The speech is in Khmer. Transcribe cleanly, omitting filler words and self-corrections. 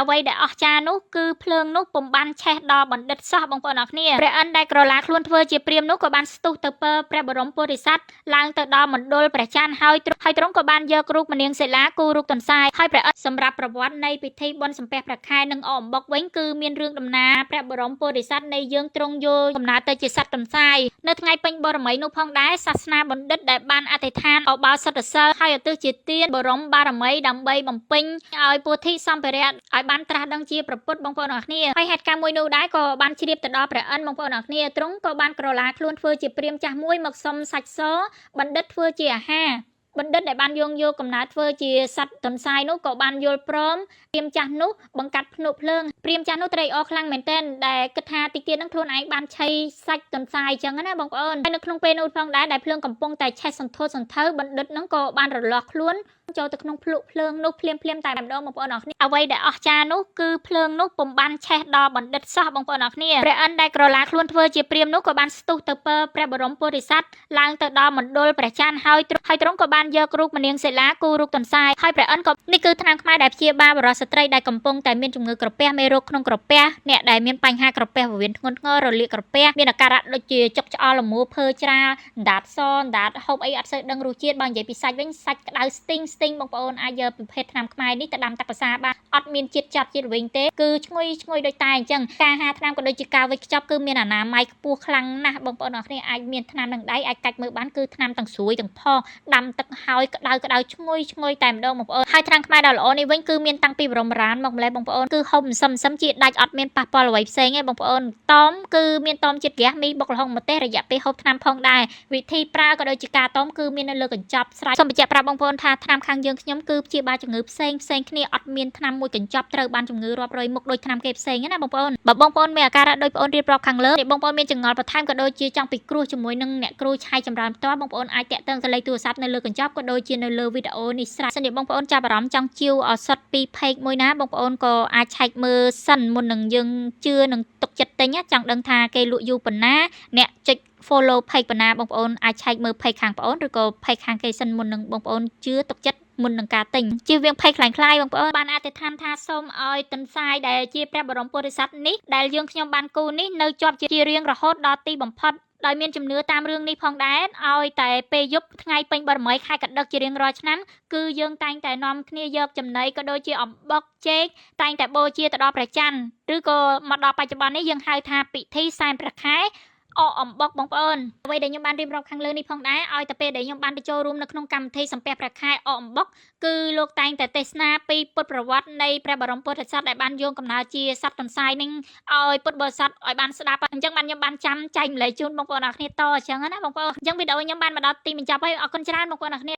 អ្វីដែលអស្ចារ្យនោះគឺភ្លើងនោះពុំបានឆេះដល់បណ្ឌិតសោះបងប្អូនអរគ្នាព្រះឥន្ទដែលក្រឡាខ្លួនធ្វើជាព្រាហ្មណ៍នោះក៏បានស្ទុះទៅពើព្រះបរមពុរិស័ទឡើងទៅដល់មណ្ឌលព្រះច័ន្ទហើយទ្រង់ក៏បានយករូបមនាងសិលាគូរូបទន្សាយហើយព្រះឥន្ទសម្រាប់ប្រវត្តិនៃពិធីបុណ្យសំពះព្រះខែនិងអកអំបុកវិញគឺមានរឿងដំណាលព្រះបរមពុរិស័ទនៃយើងទ្រង់យកកំណើតទៅជាសត្វទន្សាយនៅថ្ងៃពេញបរមីនោះផងដែរសាសនាបណ្ឌិតដែលបានអធិដ្ឋានអបោសុទ្ធសិលហើយឧទ្ទិសជាទានបរមបារមីដើម្បីបំពេញឲ្យពោធិសម្ភារៈឲ្យបានត្រាស់ដឹងជាព្រះពុទ្ធបងប្អូនអរគ្នាហើយហេតុការណ៍មួយនោះដែរក៏បានជ្រាបទៅដល់ព្រះឥន្ទបងប្អូនអរគ្នាទ្រង់ក៏បានក្រឡាខ្លួនធ្វើជាព្រាហ្មណ៍ចាស់មួយមកសុំសាច់សបណ្ឌិតធ្វើជាអាហារបណ្ឌិតដែលបានយកកំណើតធ្វើជាសត្វទន្សាយនោះក៏បានយល់ព្រមព្រាហ្មណ៍ចាស់នោះបង្កាត់ភ្នក់ភ្លើងព្រាហ្មណ៍ចាស់នោះត្រេកអរខ្លាំងមែនទែនដែលគិតថាតិចទៀតនឹងខ្លួនឯងបានឆីសាច់ទន្សាយអញ្ចឹងណាបងប្អូនហើយនៅក្នុងពេលនោះផងដែរដែលភ្លើងកំពុងតែឆេះសន្ធោសន្ធៅបណ្ឌិតនឹងក៏បានរលាស់ខ្លួនចូលទៅក្នុងភ្លុកភ្លើងនោះភ្លាមតែម្ដងបងប្អូនអរគ្នាអ្វីដែលអស្ចារ្យនោះគឺភ្លើងនោះពុំបានឆេះដល់បណ្ឌិតសោះបងប្អូនអរគ្នាព្រះឥន្ទដែលក្រឡាខ្លួនធ្វើជាព្រាហ្មណ៍នោះក៏បានស្ទុះទៅពើព្រះបរមពុរិស័ទឡើងទៅដល់មណ្ឌលព្រះច័ន្ទហើយទ្រង់ក៏បានយករូបមនាងសិលាគូរូបទន្សាយហើយព្រះឥន្ទក៏នេះគឺថ្នាំខ្មែរដែលព្យាបាលបរិសុទ្ធស្ត្រីដែលកំពុងតែមានជំងឺក្រពះមេរោគក្នុងក្រពះអ្នកដែលមានបញ្ហាក្រពះពោះវៀនធ្ងន់ធ្ងររលាកក្រពះមានអាការៈដូចជាចុកច្អល់លមូលភើច្រាលអណ្ដាតសអណ្ដាតហូបអីអត់សូវដឹងរសជាតិបើនិយាយពីសាច់វិញសាច់ក្តៅស្ទីងបងប្អូនអាចយកប្រភេទថ្នាំខ្មែរនេះទៅដាំទឹកភាសាបានអត់មានជាតិចាត់ជាតិវិញទេគឺឈ្ងុយដូចតែអញ្ចឹងការហាថ្នាំក៏ដូចជាការវេចខ្ចប់គឺមានអនាម័យខ្ពស់ខ្លាំងណាស់បងប្អូនអរគ្នាអាចមានថ្នាំនឹងដៃអាចកាច់មើលបានគឺថ្នាំទាំងស្រួយទាំងផុសដាំទឹកហើយក្តៅឈ្ងុយតែម្ដងបងប្អូនហើយថ្នាំខ្មែរដ៏ល្អនេះវិញគឺមានតាំងពីបរមរានមកម្លេះបងប្អូនគឺហូបសឹមជាដាច់អត់មានប៉ះពាល់អ្វីផ្សេងទេបងប្អូនតមគឺមានតមជាតិហ្គាសមីបុកល្ហុងម្ទេសរយៈពេលហូបថ្នាំផងដែរវិធីប្រើក៏ដូចជាការតមគឺមាននៅលើកញ្ចប់ស្រេចសូមបញ្ជាក់ប្រាប់បងប្អូនថាថ្នាំខាងយើងខ្ញុំគឺព្យាបាលជំងឺផ្សេងគ្នាអត់មានថ្នាំមួយកញ្ចប់ត្រូវបានជំងឺរាប់រយមុខដូចថ្នាំគេផ្សេងណាបងប្អូនបើបងប្អូនមានអាការៈដូចបងប្អូនរៀបរាប់ខាងលើនេះបងប្អូនមានចង្អល់បន្ថែមក៏ដូចជាចង់ពិគ្រោះជាមួយនឹងអ្នកគ្រូឆាយចម្រើនផ្ទាល់បងប្អូនអាចតាក់ទងទៅលេខទូរស័ព្ទនៅលើកញ្ចប់ក៏ដូចជានៅលើវីដេអូនេះស្រេចសិនជាបងប្អូនចាប់អារម្មណ៍ចង់ជាវឱសថពីផេកមួយណាបងប្អូនក៏អាចឆែកមើលសិនមុននឹងយើងជឿនឹងទុកចិត្តទិញចង់ដឹងថាគេលក់យូរប៉ុណ្ណាអ្នកចុច follow page ប៉ុណ្ណាបងប្អូនអាចឆែកមើល page ខាងប្អូនឬក៏ page ខាងគេសិនមុននឹងបងប្អូនជឿទុកចិត្តមុននឹងការទិញជៀសវាងភ័យខ្លាយបងប្អូនបានអធិដ្ឋានថាសូមឲ្យទន្សាយដែលជាព្រះបរមពុរិស័ទនេះដែលយើងខ្ញុំបានគូនេះនៅជាប់ជារៀងរហូតដល់ទីបំផុតដោយមានជំនឿតាមរឿងនេះផងដែរឲ្យតែពេលយប់ថ្ងៃពេញបរមីខែកដឹកជារៀងរាល់ឆ្នាំគឺយើងតែងតែនាំគ្នាយកចំណីក៏ដូចជាអំបុកចេកតែងតែបូជាទៅដល់ព្រះច័ន្ទឬក៏មកដល់បច្ចុប្បន្ននេះយើងហៅថាពិធីសែនព្រះខែអកអំបុកបងប្អូនអ្វីដែលខ្ញុំបានរៀបរាប់ខាងលើនេះផងដែរឲ្យតែពេលដែលខ្ញុំបានទៅចូលរួមនៅក្នុងកម្មវិធីសំពះព្រះខែអកអំបុកគឺលោកតែងតែទេសនាពីពុទ្ធប្រវត្តិនៃព្រះបរមពុទ្ធិសត្វដែលបានយកកំណើតជាសត្វទន្សាយនឹងឲ្យពុទ្ធបរិស័ទឲ្យបានស្ដាប់អញ្ចឹងបានខ្ញុំបានចាំចែកម្លែកជូនបងប្អូនអរគ្នាតអញ្ចឹងណាបងប្អូនអញ្ចឹងវីដេអូខ្ញុំបានមកដល់ទីបញ្ចប់ហើយអរគុណច្រើនបងប្អូនអរគ្នា